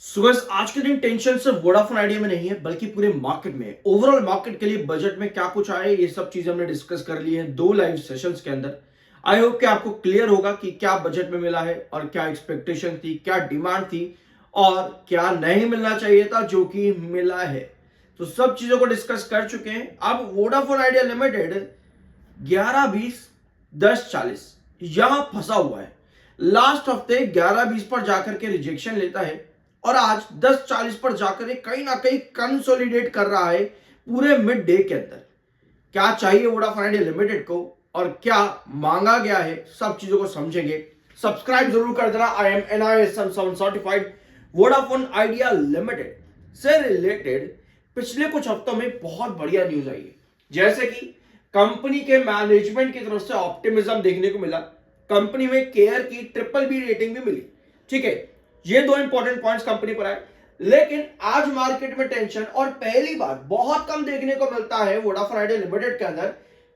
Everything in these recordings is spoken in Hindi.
सुबह आज के दिन टेंशन सिर्फ वोडाफोन आइडिया में नहीं है बल्कि पूरे मार्केट में ओवरऑल मार्केट के लिए बजट में क्या कुछ आए ये सब चीजें हमने डिस्कस कर ली है दो लाइव सेशंस के अंदर। आई होप कि आपको क्लियर होगा कि क्या बजट में मिला है और क्या एक्सपेक्टेशन थी, क्या डिमांड थी और क्या नहीं मिलना चाहिए था जो कि मिला है। तो सब चीजों को डिस्कस कर चुके हैं। अब वोडाफोन आइडिया लिमिटेड 11-20-10-40 यहां फंसा हुआ है। लास्ट हफ्ते 11-20 पर जाकर के रिजेक्शन लेता है और आज 10-40 पर जाकर कहीं ना कहीं कंसोलिडेट कर रहा है पूरे मिड डे के अंदर। क्या चाहिए वोडाफोन आइडिया लिमिटेड को और क्या मांगा गया है, सब चीजों को समझेंगे। सब्सक्राइब जरूर कर देना। I am NISM 7 certified. Vodafone idea limited से रिलेटेड पिछले कुछ हफ्तों में बहुत बढ़िया न्यूज आई है, जैसे कि कंपनी के मैनेजमेंट की तरफ से ऑप्टिमिज्म देखने को मिला। कंपनी में केयर की BBB रेटिंग भी मिली। ठीक है, ये दो इंपॉर्टेंट पॉइंट्स कंपनी पर आए। लेकिन आज मार्केट में टेंशन, और पहली बार बहुत कम देखने को मिलता है वोडाफोन आइडिया लिमिटेड के अंदर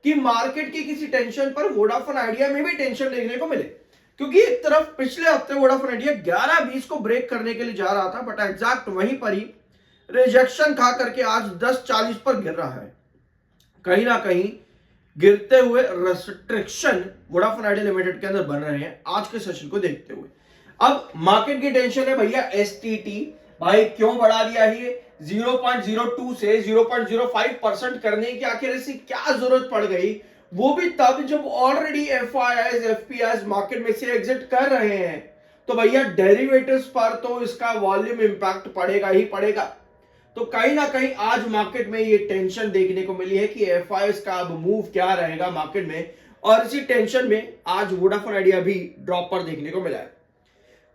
कि मार्केट की किसी टेंशन पर वोडाफोन आइडिया में भी टेंशन देखने को मिले। क्योंकि एक तरफ पिछले हफ्ते वोडाफोन आइडिया 11-20 को ब्रेक करने के लिए जा रहा था, बट एग्जैक्ट वहीं पर ही रिजेक्शन खा करके आज 10-40 पर गिर रहा है। कहीं ना कहीं गिरते हुए रेस्ट्रिक्शन वोडाफोन आइडिया लिमिटेड के अंदर बन रहे हैं आज के सेशन को देखते हुए। अब मार्केट की टेंशन है भैया, STT भाई क्यों बढ़ा दिया है 0.02 से 0.05% करने की आखिर ऐसी क्या जरूरत पड़ गई, वो भी तब जब ऑलरेडी FIIs FPIs मार्केट में से एग्जिट कर रहे हैं। तो भैया डेरिवेटिव्स पर तो इसका वॉल्यूम इंपैक्ट पड़ेगा ही पड़ेगा। तो कहीं ना कहीं आज मार्केट में ये टेंशन देखने को मिली है कि FIIs का अब मूव क्या रहेगा मार्केट में, और इसी टेंशन में आज वोडाफोन आइडिया भी ड्रॉप पर देखने को मिला है।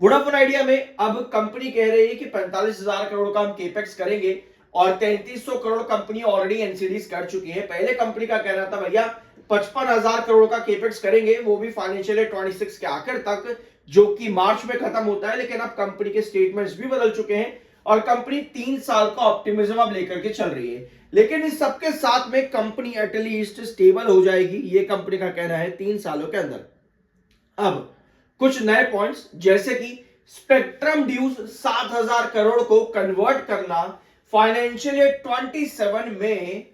वोडाफोन आइडिया में अब कंपनी कह रही है कि 45,000 करोड़ का हम केपेक्स करेंगे और 3300 करोड़ कंपनी ऑलरेडी एनसीडीज कर चुकी है। पहले कंपनी का कहना था भैया 55,000 करोड़ का केपेक्स करेंगे, वो भी फाइनेंशियल ईयर 26 के आखिर तक, जो कि मार्च में खत्म होता है। लेकिन अब कंपनी के स्टेटमेंट्स भी बदल चुके हैं और कंपनी 3 साल का ऑप्टिमिज्म अब लेकर के चल रही है। लेकिन इस सबके साथ में कंपनी एटलीस्ट स्टेबल हो जाएगी, ये कंपनी का कहना है 3 सालों के अंदर। अब कुछ नए पॉइंट्स, जैसे कि स्पेक्ट्रम ड्यूज 7,000 करोड़ को कन्वर्ट करना फाइनेंशियल ईयर 27 में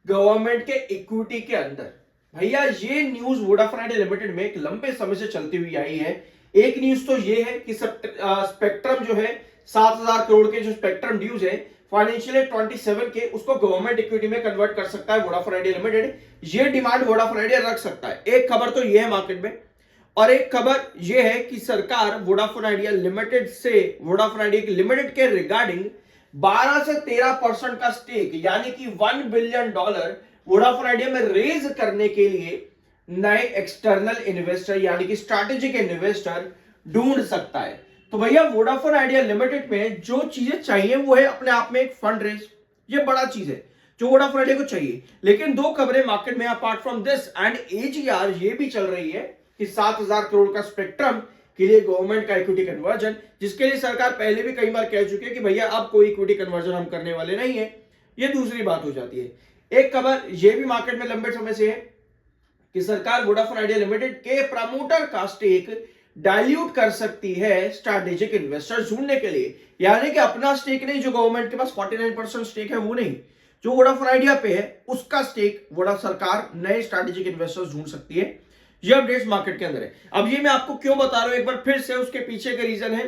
गवर्नमेंट के इक्विटी के अंदर। भैया ये न्यूज वोडाफोन आइडिया लिमिटेड में एक लंबे समय से चलती हुई आई है। एक न्यूज तो ये है कि स्पेक्ट्रम जो है 7,000 करोड़ के जो स्पेक्ट्रम ड्यूज है फाइनेंशियल ईयर 27 के, उसको गवर्नमेंट इक्विटी में कन्वर्ट कर सकता है वोडाफोन आइडिया लिमिटेड। ये डिमांड वोडाफोन आइडिया रख सकता है। एक खबर तो ये है मार्केट में, और एक खबर यह है कि सरकार वोडाफोन आइडिया लिमिटेड से वोडाफोन आइडिया लिमिटेड के रिगार्डिंग 12 से 13% का स्टेक यानी कि $1 बिलियन वोडाफोन आइडिया में रेज करने के लिए नए एक्सटर्नल इन्वेस्टर यानी कि स्ट्रैटेजिक इन्वेस्टर ढूंढ सकता है। तो भैया वोडाफोन आइडिया लिमिटेड में जो चीजें चाहिए वो है अपने आप में एक फंड रेज। ये बड़ा चीज है जो वोडाफोन आइडिया को चाहिए। लेकिन दो खबरें मार्केट में apart from this and AGR ये भी चल रही है कि 7,000 करोड़ का स्पेक्ट्रम के लिए गवर्नमेंट का इक्विटी कन्वर्जन, जिसके लिए सरकार पहले भी कई बार कह चुकी है कि भैया अब कोई इक्विटी कन्वर्जन हम करने वाले नहीं है। ये दूसरी बात हो जाती है। एक खबर ये भी मार्केट में लंबे समय से है कि सरकार वोडाफोन आइडिया लिमिटेड के प्रमोटर का स्टेक डाइल्यूट कर सकती है स्ट्रैटेजिक इन्वेस्टर्स ढूंढने के लिए। यानी कि अपना स्टेक नहीं, जो गवर्नमेंट के पास 49% स्टेक है वो नहीं, जो वोडाफोन आइडिया पे है उसका स्टेक सरकार नए स्ट्रैटेजिक इन्वेस्टर्स ढूंढ सकती है। ये अपडेट्स मार्केट के अंदर है। अब ये मैं आपको क्यों बता रहा हूं एक बार फिर से, उसके पीछे का रीजन है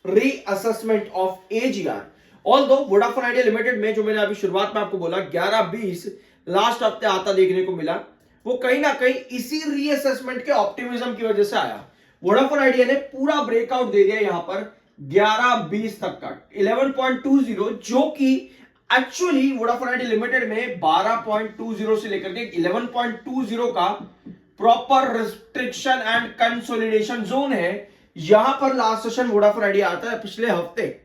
reassessment of AGR। Although Vodafone idea limited में जो मैंने अभी शुरुआत में आपको बोला 11-20 लास्ट हफ्ते आता देखने को मिला, वो कहीं ना कहीं इसी रीअसेसमेंट के ऑप्टिमिज्म की वजह से आया। वोडाफोन आइडिया ने पूरा ब्रेकआउट दे दिया यहां पर 11-20 तक का 11.20, जो कि एक्चुअली वोडाफोन आइडिया लिमिटेड में 12.20 से लेकर के 11.20 का proper restriction and consolidation zone है। यहां पर लास्ट सेशन वोडाफोन आइडिया आता है, पिछले हफ्ते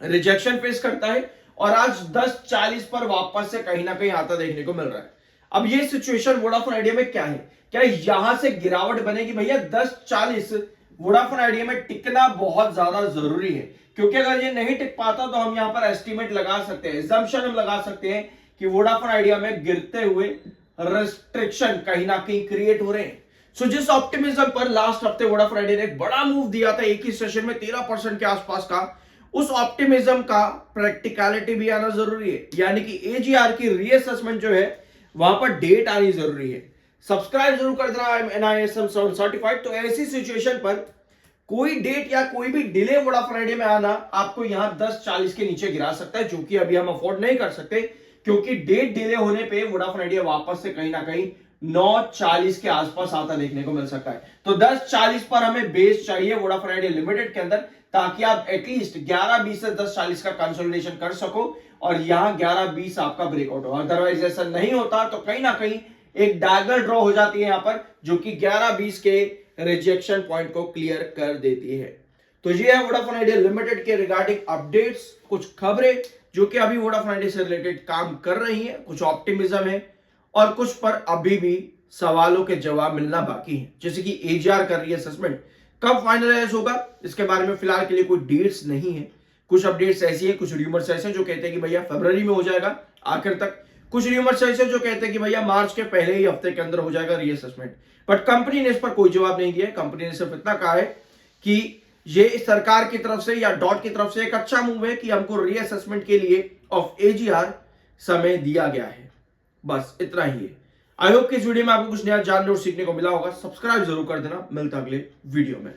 रिजेक्शन फेस करता है और आज 10-40 पर वापस से कहीं ना कहीं आता देखने को मिल रहा है। अब ये सिचुएशन वोडाफोन आइडिया में क्या है, क्या यहां से गिरावट बनेगी? भैया 10-40 वोडाफोन आइडिया में टिकना बहुत ज्यादा जरूरी है, क्योंकि अगर ये नहीं टिक पाता तो हम यहां पर एस्टिमेट लगा सकते हैं, एजम्पशन हम लगा सकते हैं कि वोडाफोन आइडिया में गिरते हुए रेस्ट्रिक्शन कहीं ना कहीं क्रिएट हो रहे हैं। सो जिस ऑप्टिमिज्म पर लास्ट हफ्ते वोडाफोन आइडिया ने एक बड़ा मूव दिया था एक ही सेशन में 13% के आसपास का, उस ऑप्टिमिज्म का प्रैक्टिकलिटी भी आना जरूरी है, यानी कि एजीआर की रीअसेसमेंट जो है वहां पर डेट आनी जरूरी है। सब्सक्राइब जरूर कर देना, आई एम NISM 7 सर्टिफाइड। तो ऐसी सिचुएशन पर कोई डेट या कोई भी डिले वोडाफोन आइडिया में आना आपको यहां 10:40 के नीचे गिरा सकता है, जो कि अभी हम अफोर्ड नहीं कर सकते, क्योंकि डेट डिले होने पे वोडाफोन आइडिया वापस से कहीं ना कहीं 9:40 के आसपास आता देखने को मिल सकता है। तो 10:40 पर हमें बेस चाहिए वोडाफोन आइडिया लिमिटेड के अंदर, ताकि आप एटलीस्ट 11:20 से 10:40 का कंसोलिडेशन कर सको और यहां 11:20 आपका ब्रेकआउट हो। अदरवाइज ऐसा नहीं होता तो कहीं ना कहीं एक डैगर ड्रॉ हो जाती है यहां पर, जो कि 11:20 के रिजेक्शन पॉइंट को क्लियर कर देती है। तो ये है वोडाफोन आइडिया लिमिटेड के रिगार्डिंग अपडेट्स, कुछ खबरें जो कि अभी वोडाफोन आइडिया से रिलेटेड काम कर रही हैं, कुछ ऑप्टिमिज्म है और कुछ पर अभी भी सवालों के जवाब मिलना बाकी है, जैसे कि एजीआर कर रही है असेसमेंट, कब फाइनलाइज होगा इसके बारे में फिलहाल के लिए कोई डेट्स नहीं है। कुछ अपडेट्स ऐसी है, कुछ रूमर्स ऐसे जो कहते हैं कि भैया फरवरी में हो जाएगा आखिर तक, कुछ रूमर्स ऐसे जो कहते हैं कि भैया मार्च के पहले ही हफ्ते के अंदर हो जाएगा रीअसेसमेंट। बट कंपनी ने इस पर कोई जवाब नहीं दिया। कंपनी ने सिर्फ इतना कहा है कि ये सरकार की तरफ से या डॉट की तरफ से एक अच्छा मूव है कि हमको रीअसेसमेंट के लिए ऑफ एजीआर समय दिया गया है। बस इतना ही है। आई होप कि इस वीडियो में आपको कुछ नया जानने और सीखने को मिला होगा। सब्सक्राइब जरूर कर देना, मिलता अगले वीडियो में।